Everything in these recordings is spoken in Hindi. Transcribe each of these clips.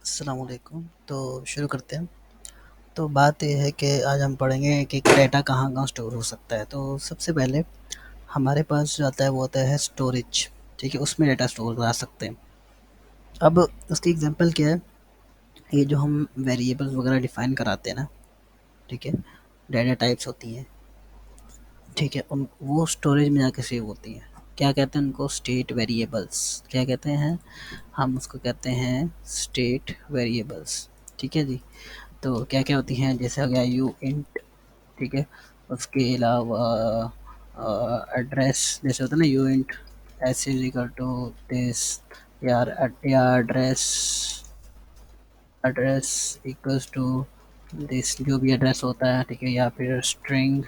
अस्सलाम वालेकुम। तो शुरू करते हैं। तो बात ये है कि आज हम पढ़ेंगे कि डेटा कहाँ-कहाँ स्टोर हो सकता है। तो सबसे पहले हमारे पास जो आता है वो होता है स्टोरेज, ठीक है? उसमें डेटा स्टोर करा सकते हैं। अब उसकी एग्ज़ाम्पल क्या है, ये जो हम वेरिएबल्स वगैरह डिफ़ाइन कराते हैं ना, ठीक है? डेटा टाइप्स होती हैं, ठीक है? उन वो स्टोरेज में जाके सेव होती हैं। क्या कहते हैं उनको? State variables. क्या कहते हैं? हम उसको कहते हैं स्टेट वेरिएबल्स, ठीक है जी? तो क्या-क्या होती हैं, जैसे हो गया यूइंट, ठीक है? उसके अलावा एड्रेस, जैसे होता है ना uint S is equal to this, या address address equals to this, जो भी एड्रेस होता है, ठीक है? या फिर string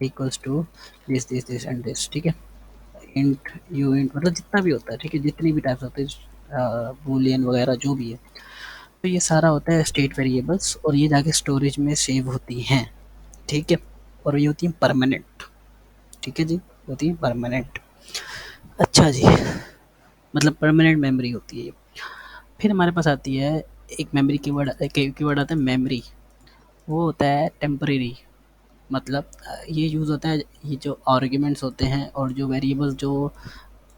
equals to this this this and this, ठीक है? इंट, यूइंट, मतलब जितना भी होता है, ठीक है? जितनी भी टाइप्स होते हैं, बूलियन वगैरह जो भी है, तो ये सारा होता है स्टेट वेरिएबल्स, और ये जाके स्टोरेज में सेव होती हैं, ठीक है? और ये होती है परमानेंट, ठीक है जी? होती है परमानेंट। अच्छा जी, मतलब परमानेंट मेमोरी होती है ये। फिर हमारे पास आती है एक मेमोरी कीवर्ड, कीवर्ड आता है मेमोरी। वो होता है टेम्परेरी, मतलब ये यूज़ होता है, ये जो आर्ग्यूमेंट्स होते हैं और जो वेरिएबल्स जो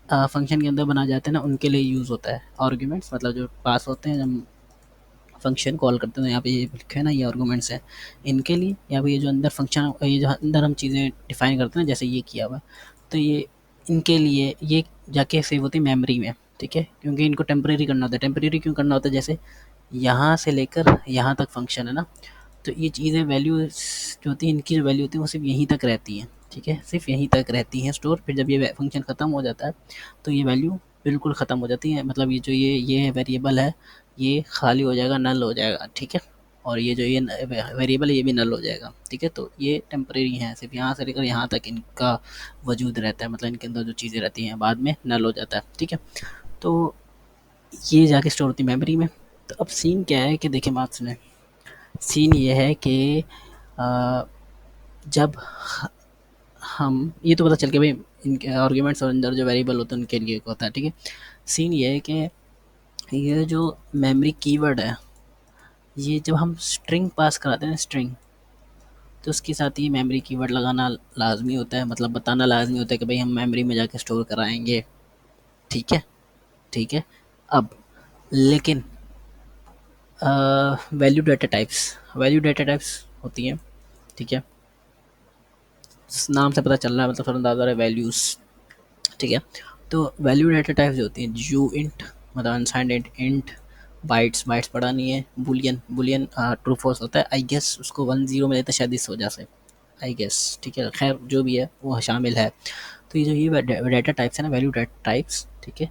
फंक्शन के अंदर बनाए जाते हैं ना, उनके लिए यूज़ होता है। आर्ग्यूमेंट्स मतलब जो पास होते हैं जब फंक्शन कॉल करते हैं, यहाँ पे ये लिखे है ना, ये आर्गूमेंट्स हैं इनके लिए, या फिर ये जो अंदर फंक्शन, ये जो अंदर हम चीज़ें डिफाइन करते हैं ना, जैसे ये किया हुआ है, तो ये इनके लिए ये जाके सेव होती है मेमोरी में, ठीक है? क्योंकि इनको टेम्परेरी करना होता है। टेम्परेरी क्यों करना होता है? जैसे यहाँ से लेकर यहाँ तक फंक्शन है ना, तो ये चीज़ें वैल्यू जो होती है, इनकी जो वैल्यू होती है वो सिर्फ यहीं तक रहती है, ठीक है? सिर्फ यहीं तक रहती हैं स्टोर। फिर जब ये फंक्शन ख़त्म हो जाता है तो ये वैल्यू बिल्कुल ख़त्म हो जाती है, मतलब ये जो ये वेरिएबल है, ये खाली हो जाएगा, नल हो जाएगा, ठीक है? और ये जो ये वेरिएबल है ये भी नल हो जाएगा, ठीक है? तो ये टेम्परेरी हैं, सिर्फ यहाँ से लेकर यहाँ तक इनका वजूद रहता है, मतलब इनके अंदर जो चीज़ें रहती हैं बाद में नल हो जाता है, ठीक है? तो ये जाके स्टोर होती है मेमोरी में। तो अब सीन क्या है कि देखिए, बात सुने। सीन ये है कि अ, जब हम ये तो पता चल के भाई इनके आर्ग्यूमेंट्स और अंदर जो वेरिएबल होते हैं उनके लिए होता है, ठीक है? सीन ये है कि ये जो मेमोरी कीवर्ड है, ये जब हम स्ट्रिंग पास कराते हैं, स्ट्रिंग, तो उसके साथ ये मेमोरी कीवर्ड लगाना लाजमी होता है, मतलब बताना लाजमी होता है कि भाई हम मेमोरी में जाके स्टोर कराएंगे, ठीक है? ठीक है। अब लेकिन वैल्यू डाटा टाइप्स होती हैं, ठीक है? नाम से पता चल रहा है, मतलब थोड़ा अंदाजा है, वैल्यूज़, ठीक है? तो वैल्यू डाटा टाइप्स जो होती हैं, यू इंट, मतलब अनसाइंड इंट, बाइट्स, पढ़ा नहीं है, बुलियन, ट्रू फॉल्स होता है, आई गेस उसको 1 0 में देते हैं शायद इस वजह से, आई गेस, ठीक है? खैर जो भी है वो शामिल है। तो ये जो ये डाटा टाइप्स है ना, वैल्यू डाटा टाइप्स, ठीक है?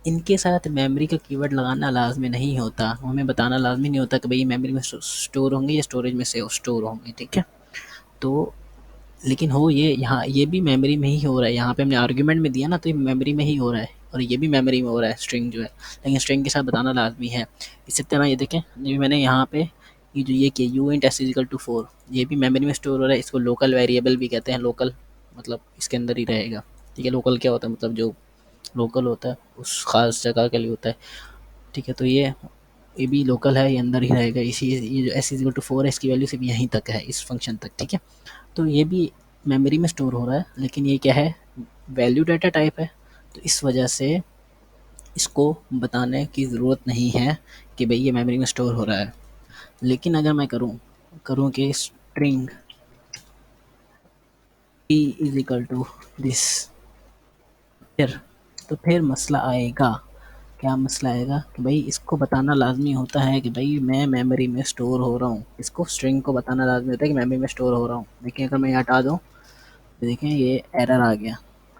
इनके साथ मेमोरी का कीवर्ड लगाना लाजमी नहीं होता, हमें बताना लाजमी नहीं होता कि भाई मेमोरी में स्टोर होंगे या स्टोरेज में से स्टोर होंगे, ठीक है? तो लेकिन हो ये यहाँ, ये भी मेमोरी में ही हो रहा है, यहाँ पे हमने आर्ग्यूमेंट में दिया ना, तो ये मेमोरी में ही हो रहा है, और ये भी मेमोरी में हो रहा है, स्ट्रिंग जो है, लेकिन स्ट्रिंग के साथ बताना लाजमी है। इसी तरह ये देखें, ये मैंने यहाँ पे ये जो ये किया, you int S is equal to 4, ये भी मेमोरी में स्टोर हो रहा है। इसको लोकल वेरिएबल भी कहते हैं, लोकल मतलब इसके अंदर ही रहेगा, ठीक है? लोकल क्या होता है? मतलब जो लोकल होता है उस खास जगह के लिए होता है, ठीक है? तो ये भी लोकल है, ये अंदर ही रहेगा। इसी ये जो एस इजिकल टू 4 है, इसकी वैल्यू सिर्फ यहीं तक है, इस फंक्शन तक, ठीक है? तो ये भी मेमोरी में स्टोर हो रहा है, लेकिन ये क्या है? वैल्यू डाटा टाइप है, तो इस वजह से इसको बताने की ज़रूरत नहीं है कि भाई ये मेमोरी में स्टोर हो रहा है। लेकिन अगर मैं करूँ करूँ कि string p is equal to this, फिर तो फिर मसला आएगा। क्या मसला आएगा? कि भाई इसको बताना लाजमी होता है कि भाई मैं मेमोरी में स्टोर हो रहा हूँ, इसको स्ट्रिंग को बताना लाजमी होता है कि मेमोरी में स्टोर हो रहा हूँ। देखिए अगर मैं ये हटा दूँ, देखें ये एरर आ गया,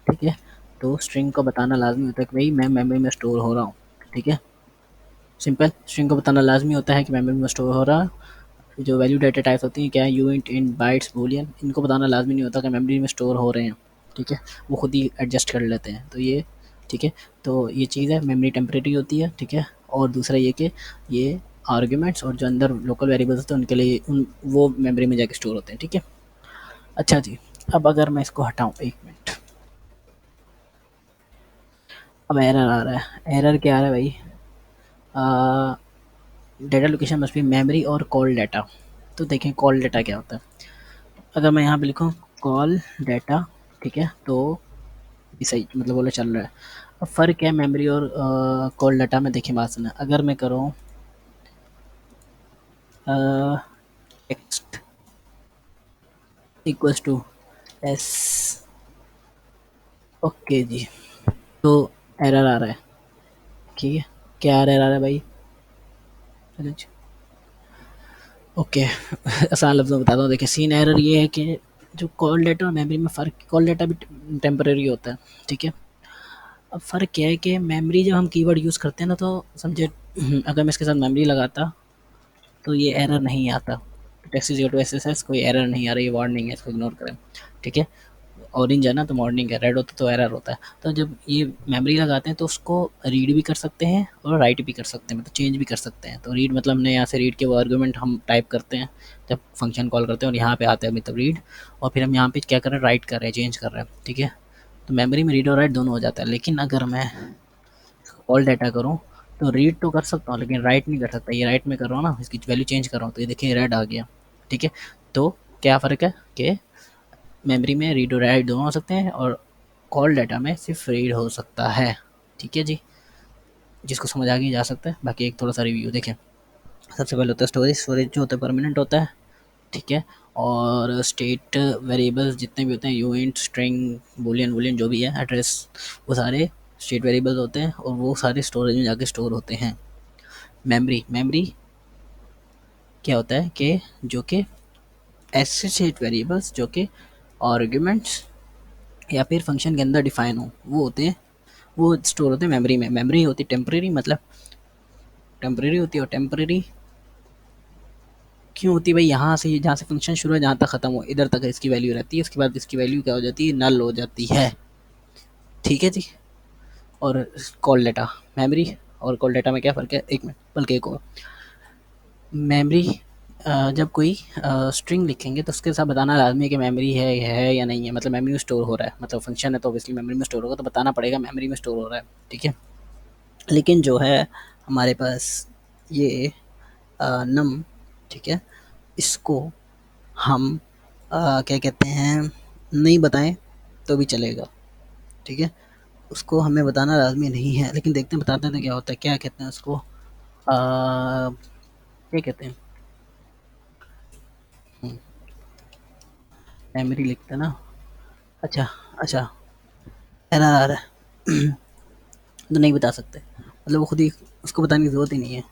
ठीक है? तो स्ट्रिंग को बताना लाजमी होता है कि भाई मैं मेमोरी में स्टोर हो रहा हूँ, ठीक है? सिंपल, स्ट्रिंग को बताना लाजमी होता है कि मेमोरी में स्टोर हो रहा है। जो वैल्यू डाटा टाइप्स होती हैं, क्या है? यू इंट, बाइट्स, बूलियन, इनको बताना लाजमी नहीं होता कि मेमोरी में स्टोर हो रहे हैं, ठीक है? वो खुद ही एडजस्ट कर लेते हैं, तो ये ठीक है? तो ये चीज़ है, मेमोरी टेम्परेरी होती है, ठीक है? और दूसरा ये कि ये आर्ग्यूमेंट्स और जो अंदर लोकल वेरिएबल्स होते हैं उनके लिए उन वो मेमोरी में जाके स्टोर होते हैं, ठीक है? अच्छा जी, अब अगर मैं इसको हटाऊँ, एक मिनट, अब एरर आ रहा है। एरर क्या आ रहा है भाई? Data location must be memory और कॉल डाटा। तो देखें कॉल डाटा क्या होता है। अगर मैं यहाँ पे लिखूँ कॉल डाटा, ठीक है, तो ये सही मतलब बोले चल रहा है। अब फ़र्क क्या है मेमोरी और कॉल डाटा में, देखिए बात सुना। अगर मैं करूँ text equals to S, okay जी, तो एरर आ रहा है, ठीक है। क्या एरर आ रहा है भाई, चलो जी, ओके। आसान लफ्ज़ों में बताता हूँ। देखिए सीन एरर ये है कि जो कॉल डाटा और मेमोरी में फ़र्क, कॉल डाटा भी टेम्परेरी होता है, ठीक है। अब फ़र्क क्या है कि मेमोरी जब हम कीवर्ड यूज़ करते हैं ना, तो समझे अगर मैं इसके साथ मेमोरी लगाता तो ये एरर नहीं आता। Text is equal to SSS, कोई एरर नहीं आ रही, वार्निंग है, इसको इग्नोर करें, ठीक है। ऑरेंज है ना तो मॉर्निंग है, रेड होता तो एरर होता है। तो जब ये मेमोरी लगाते हैं तो उसको रीड भी कर सकते हैं और राइट भी कर सकते हैं, मतलब चेंज भी कर सकते हैं। तो रीड मतलब हमने यहाँ से रीड के वो आर्गूमेंट हम टाइप करते हैं जब फंक्शन कॉल करते हैं, और यहाँ पे आते हैं मतलब रीड, और फिर हम यहाँ पे क्या कर रहे हैं, राइट कर रहे हैं, चेंज कर रहे हैं, ठीक है। तो मेमोरी में रीड और राइट दोनों हो जाता है। लेकिन अगर मैं ऑल डाटा करूँ तो रीड तो कर सकता हूँ लेकिन राइट नहीं कर सकता। ये राइट में कर रहा हूँ ना, इसकी वैल्यू चेंज कर रहा हूँ, तो ये देखिए रेड आ गया, ठीक है। तो क्या फ़र्क है कि मेमोरी में रीड और राइट दोनों हो सकते हैं और कॉल डाटा में सिर्फ रीड हो सकता है, ठीक है जी। जिसको समझ आ गई जा सकता है। बाकी एक थोड़ा सा रिव्यू देखें। सबसे पहले होता है स्टोरेज। स्टोरेज जो होता है परमानेंट होता है, ठीक है। और स्टेट वेरिएबल्स जितने भी होते हैं, यूइंट, स्ट्रिंग, बूलियन वूलियन जो भी है, एड्रेस, वो सारे स्टेट वेरिएबल्स होते हैं और वो सारे स्टोरेज में जाके स्टोर होते हैं। मेमोरी, मेमोरी क्या होता है कि जो कि ऐसे स्टेट वेरिएबल्स जो कि आर्ग्यूमेंट्स या फिर फंक्शन के अंदर डिफाइन हो, वो होते हैं, वो स्टोर होते हैं मेमोरी में। मेमोरी होती है टेम्परेरी, मतलब टेम्परेरी होती है। और टेम्परेरी क्यों होती है भाई, यहाँ से जहाँ से फंक्शन शुरू है जहाँ तक ख़त्म हो इधर तक इसकी वैल्यू रहती है, उसके बाद इसकी वैल्यू क्या हो जाती है, नल हो जाती है, ठीक है जी। और कॉल डाटा, मेमोरी और कॉल डाटा में क्या फ़र्क है, एक मिनट बल्कि एक और। मेमोरी जब कोई स्ट्रिंग लिखेंगे तो उसके साथ बताना लाजमी है कि मेमोरी है या नहीं है, मतलब मेमोरी में स्टोर हो रहा है, मतलब फंक्शन है तो ऑब्वियसली मेमोरी में स्टोर होगा, तो बताना पड़ेगा मेमोरी में स्टोर हो रहा है, ठीक है। लेकिन जो है हमारे पास ये नम, ठीक है, इसको हम क्या कहते हैं, नहीं बताएं तो भी चलेगा, ठीक है। उसको हमें बताना लाजमी नहीं है, लेकिन देखते हैं बताते हैं तो क्या होता है। क्या कहते हैं उसको, क्या कहते हैं, मेमोरी लिखते हैं ना, अच्छा अच्छा, एरर आ रहा है तो नहीं बता सकते, मतलब वो खुद ही, उसको बताने की ज़रूरत ही नहीं है,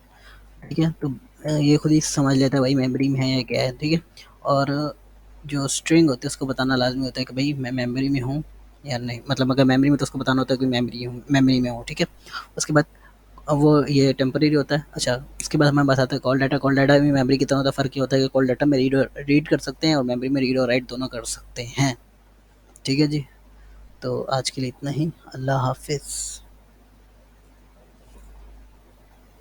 ठीक है। तो ये खुद ही समझ लेता है भाई मेमोरी में है या क्या है, ठीक है। और जो स्ट्रिंग होती है उसको बताना लाजमी होता है कि भाई मैं मेमोरी में हूँ या नहीं, मतलब अगर मेमोरी में तो उसको बताना होता है कि मेमोरी में हूँ, ठीक है। उसके बाद अब वो ये टेम्परेरी होता है। अच्छा, उसके बाद हमें बताते हैं कॉल डाटा। कॉल डाटा में मेमोरी की तरह होता है, फ़र्क ये होता है कि कॉल डाटा में रीड कर सकते हैं और मेमोरी में रीड और राइट दोनों कर सकते हैं, ठीक है जी। तो आज के लिए इतना ही, अल्लाह हाफिज़।